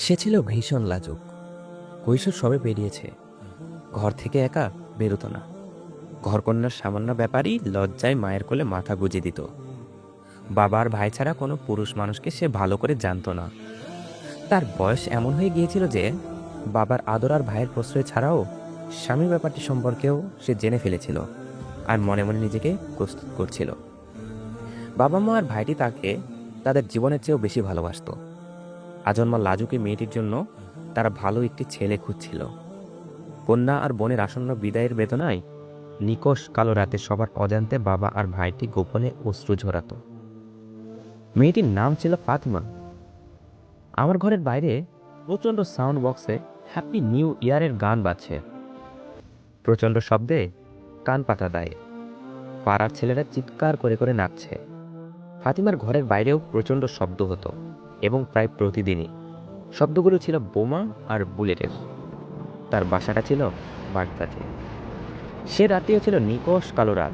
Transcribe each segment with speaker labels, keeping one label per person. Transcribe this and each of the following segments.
Speaker 1: সে ছিল ভীষণ লাজুক। কৈশোর সবে পেরিয়েছে, ঘর থেকে একা বেরোতো না। ঘরকন্যার সামান্য ব্যাপারই লজ্জায় মায়ের কোলে মাথা গুজে দিত। বাবার ভাই ছাড়া কোনো পুরুষ মানুষকে সে ভালো করে জানতো না। তার বয়স এমন হয়ে গিয়েছিল যে বাবার আদর আর ভাইয়ের প্রশ্রয় ছাড়াও স্বামীর ব্যাপারটি সম্পর্কেও সে জেনে ফেলেছিল আর মনে মনে নিজেকে প্রস্তুত করছিল। বাবা মা আর ভাইটি তাকে তাদের জীবনের চেয়েও বেশি ভালোবাসতো। আজন্মা লাজুকে মেয়েটির জন্য তারা ভালো একটি ছেলে খুঁজছিল। কন্যা আর বোনের আসন্ন বিদায়ের বেদনায় নিকষ কালো রাতে সবার অজান্তে বাবা আর ভাইটি গোপনে অশ্রু ঝরাতো। মেয়েটির নাম ছিল ফাতিমা। আমার ঘরের বাইরে প্রচণ্ড সাউন্ড বক্সে হ্যাপি নিউ ইয়ারের গান বাজছে। প্রচণ্ড শব্দে কান পাতা দেয়। পাড়ার ছেলেরা চিৎকার করে করে নাচছে। ফাতিমার ঘরের বাইরেও প্রচণ্ড শব্দ হতো এবং প্রায় প্রতিদিনই শব্দগুলো ছিল বোমা আর বুলেটের। তার বাসাটা ছিল বাগদাতে। সে রাত্রিও ছিল নিকষ কালো রাত।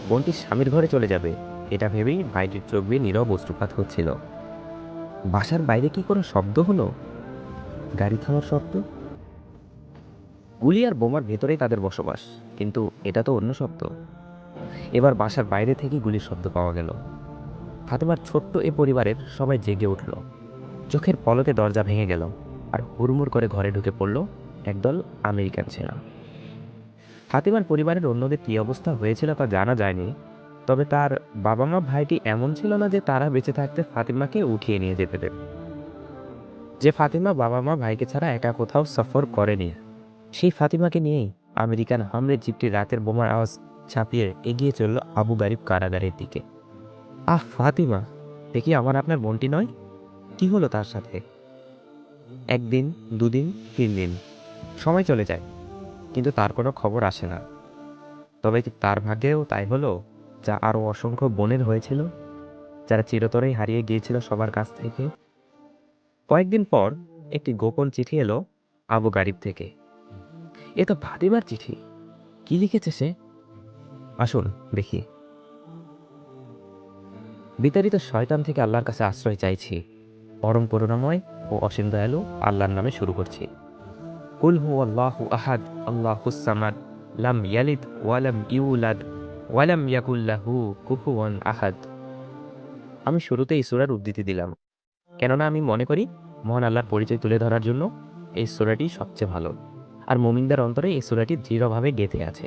Speaker 1: বোনটি স্বামীর ঘরে চলে যাবে এটা ভেবেই ভাইটির চোখ দিয়ে নীরব অশ্রুপাত হচ্ছিল। বাসার বাইরে কি কোনো শব্দ হলো? গাড়ি থামার শব্দ? গুলি আর বোমার ভেতরেই তাদের বসবাস, কিন্তু এটা তো অন্য শব্দ। এবার বাসার বাইরে থেকেই গুলির শব্দ পাওয়া গেল। ফাতেমার ছোট্ট এ পরিবারের সবাই জেগে উঠল। চোখের পলকে দরজা ভেঙে গেল আর হুড়মুড় করে ঘরে ঢুকে পড়ল একদল আমেরিকান সেনা। ফাতিমার পরিবারের অন্যদের কী অবস্থা হয়েছিল তা জানা যায়নি, তবে তার বাবা মা ভাইটি এমন ছিল না যে তারা বেঁচে থাকতে ফাতিমাকে উঠিয়ে নিয়ে যেতে দেবে। যে ফাতিমা বাবা মা ভাইকে ছাড়া একা কোথাও সফর করেনি, সেই ফাতিমাকে নিয়েই আমেরিকান হামলে জিপটি রাতের বোমার আওয়াজ ছাপিয়ে এগিয়ে চলল আবু গারিব কারাগারের দিকে। আহ ফাতিমা, দেখি আমার আপনার বোনটি নয়? কি হলো তার সাথে? একদিন, দুদিন, 3 দিন সময় চলে যায়, কিন্তু তার কোনো খবর আসে না। তবে কি তার ভাগ্যেও তাই হলো, যা আরও অসংখ্য বোনের হয়েছিল, যারা চিরতরেই হারিয়ে গিয়েছিল সবার কাছ থেকে? কয়েকদিন পর একটি গোপন চিঠি এলো আবু গারিব থেকে। এ তো ফাতিমার চিঠি। কি লিখেছে সে? আসুন দেখি। বিতাড়িত শয়তান থেকে আল্লাহর কাছে আশ্রয় চাইছি। পরম করুণাময় ও অসীম দয়ালু আল্লাহর নামে শুরু করছি। কুল হু আল্লাহু আহাদ আল্লাহুস সামাদ লাম ইয়ালিদ ওয়ালাম ইউলাদ ওয়ালাম ইয়াকুল লাহু কুফুয়ান আহাদ। আমি শুরুতে এই সূরার উদ্ধৃতি দিলাম, কেননা আমি মনে করি মহান আল্লাহর পরিচয় তুলে ধরার জন্য এই সূরাটি সবচেয়ে ভালো। আর মুমিনদের অন্তরে এই সূরাটি দৃঢ়ভাবে গেঁথে আছে।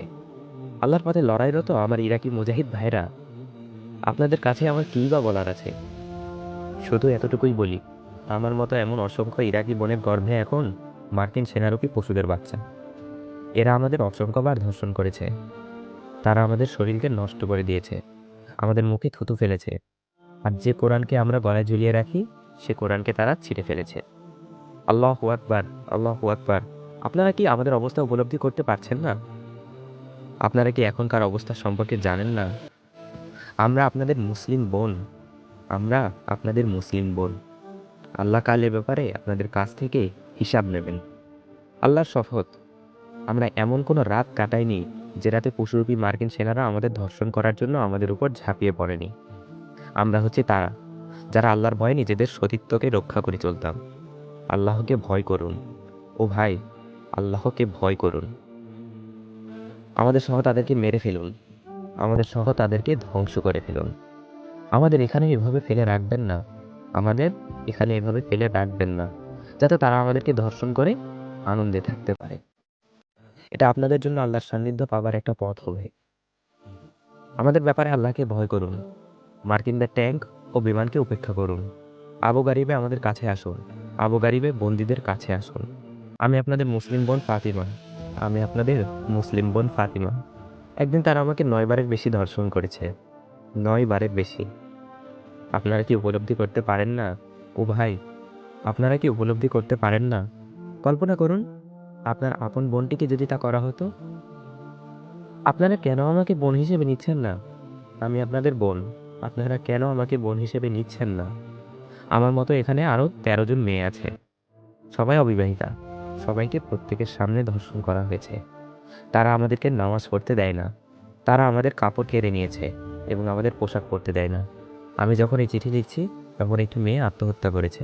Speaker 1: আল্লাহর পথে লড়াইরত আমার ইরাকি মুজাহিদ ভাইরা, আপনাদের কাছে আমার কী বা বলার আছে? শুধু এতটুকুই বলি, আমার মতো এমন অসংখ্য ইরাকি বোনের গর্ভে এখন মার্কিন সেনারূপী পশুদের বাচ্চা। এরা আমাদের অসংখ্যবার ধর্ষণ করেছে। তারা আমাদের শরীরকে নষ্ট করে দিয়েছে, আমাদের মুখে থুতু ফেলেছে। আর যে কোরআনকে আমরা গলায় ঝুলিয়ে রাখি, সে কোরআনকে তারা ছিঁড়ে ফেলেছে। আল্লাহু আকবার, আল্লাহু আকবার। আপনারা কি আমাদের অবস্থা উপলব্ধি করতে পারছেন না? আপনারা কি এখনকার অবস্থা সম্পর্কে জানেন না? আমরা আপনাদের মুসলিম বোন। আমরা আপনাদের মুসলিম বোন। আল্লাহ কাল এ ব্যাপারে আপনাদের কাছ থেকে হিসাব নেবেন। আল্লাহর শপথ, আমরা এমন কোনো রাত কাটাইনি যে রাতে পশুরূপী মার্কিন সেনারা আমাদের ধর্ষণ করার জন্য আমাদের উপর ঝাঁপিয়ে পড়েনি। আমরা হচ্ছে তারা যারা আল্লাহর ভয়ে নিজেদের সতীত্বকে রক্ষা করে চলতাম। আল্লাহকে ভয় করুন ও ভাই, আল্লাহকে ভয় করুন। আমাদের সহ তাদেরকে মেরে ফেলুন, আমাদের সহ তাদেরকে ধ্বংস করে ফেলুন। আমাদের এখানে এভাবে ফেলে রাখবেন না, আমাদের এখানে এভাবে ফেলে রাখবেন না, যাতে তারা আমাদেরকে ধর্ষণ করে আনন্দে থাকতে পারে। এটা আপনাদের জন্য আল্লাহর সান্নিধ্য পাবার একটা পথ হবে। আমাদের ব্যাপারে আল্লাহকে ভয় করুন। মার্কিনদের ট্যাঙ্ক ও বিমানকে উপেক্ষা করুন। আবু গারিবে আমাদের কাছে আসুন, আবু গারিবে বন্দীদের কাছে আসুন। আমি আপনাদের মুসলিম বোন ফাতিমা, আমি আপনাদের মুসলিম বোন ফাতিমা। একদিন তারা আমাকে 9 বারের বেশি ধর্ষণ করেছে, 9 বারের বেশি। আপনারা কি উপলব্ধি করতে পারেন না? ও ভাই, আপনারা কি উপলব্ধি করতে পারেন না? কল্পনা করুন, আপনার আপন বোনটিকে যদি তা করা হতো। আপনারা কেন আমাকে বোন হিসেবে নিচ্ছেন না? আমি আপনাদের বোন, আপনারা কেন আমাকে বোন হিসেবে নিচ্ছেন না? আমার মতো এখানে আরও 13 জন মেয়ে আছে, সবাই অবিবাহিতা। সবাইকে প্রত্যেকের সামনে ধর্ষণ করা হয়েছে। তারা আমাদেরকে নামাজ পড়তে দেয় না, তারা আমাদের কাপড় কেড়ে নিয়েছে এবং আমাদের পোশাক পরতে দেয় না। আমি যখন এই চিঠি লিখছি, তখন একটি মেয়ে আত্মহত্যা করেছে।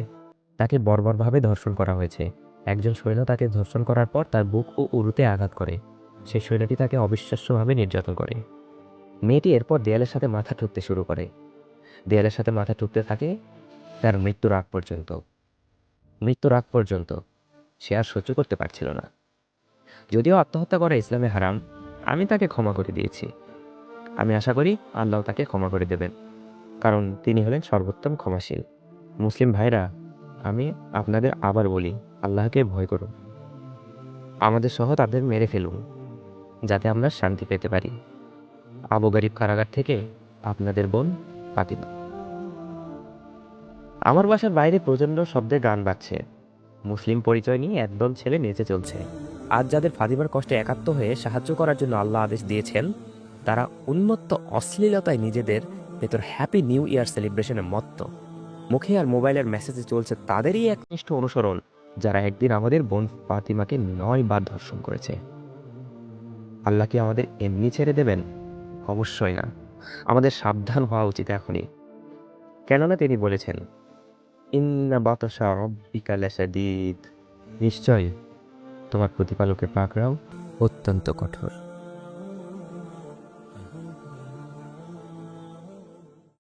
Speaker 1: তাকে বর্বরভাবে ধর্ষণ করা হয়েছে। একজন সৈন্য তাকে ধর্ষণ করার পর তার বুক ও উরুতে আঘাত করে। সেই সৈন্যটি তাকে অবিশ্বাস্যভাবে নির্যাতন করে। মেয়েটি এরপর দেয়ালের সাথে মাথা ঠুকতে শুরু করে। দেয়ালের সাথে মাথা ঠুকতে থাকে তার মৃত্যুর আগ পর্যন্ত। মৃত্যুর আগ পর্যন্ত সে আর সহ্য করতে পারছিল না। যদিও আত্মহত্যা করা ইসলামে হারাম, আমি তাকে ক্ষমা করে দিয়েছি। আমি আশা করি আল্লাহ তাকে ক্ষমা করে দেবেন, কারণ তিনি হলেন সর্বোত্তম ক্ষমাশীল। মুসলিম ভাইরা, আমি আপনাদের আবার বলি, আল্লাহকে ভয় করুন। আমাদের সহ তাদের মেরে ফেলুন, যাতে আমরা শান্তি পেতে পারি। আবু গারিব কারাগার থেকে আপনাদের বোন ফাতিমা। আমার বাসার বাইরে প্রচণ্ড শব্দে গান বাজছে। মুসলিম পরিচয় নিয়ে একদল ছেলে নেচে চলছে। আজ যাদের ফাতিমার কষ্টে একাত্ম হয়ে সাহায্য করার জন্য আল্লাহ আদেশ দিয়েছেন, তারা উন্মত্ত অশ্লীলতায় নিজেদের ভেতর হ্যাপি নিউ ইয়ার সেলিব্রেশনে মত্ত। মুখে আর মোবাইলের মেসেজে চলছে তাদেরই একনিষ্ঠ অনুসরণ, যারা একদিন আমাদের বোন ফাতিমাকে 9 বার ধর্ষণ করেছে। আল্লাহ কি আমাদের এমনি ছেড়ে দেবেন? অবশ্যই না। আমাদের সাবধান হওয়া উচিত এখনই। কেননা তিনি বলেছেন, ইন্না বাতাসা রব্বিকা লাশাদীদ। নিশ্চয় তোমার প্রতিপালকের পাকড়াও অত্যন্ত কঠোর।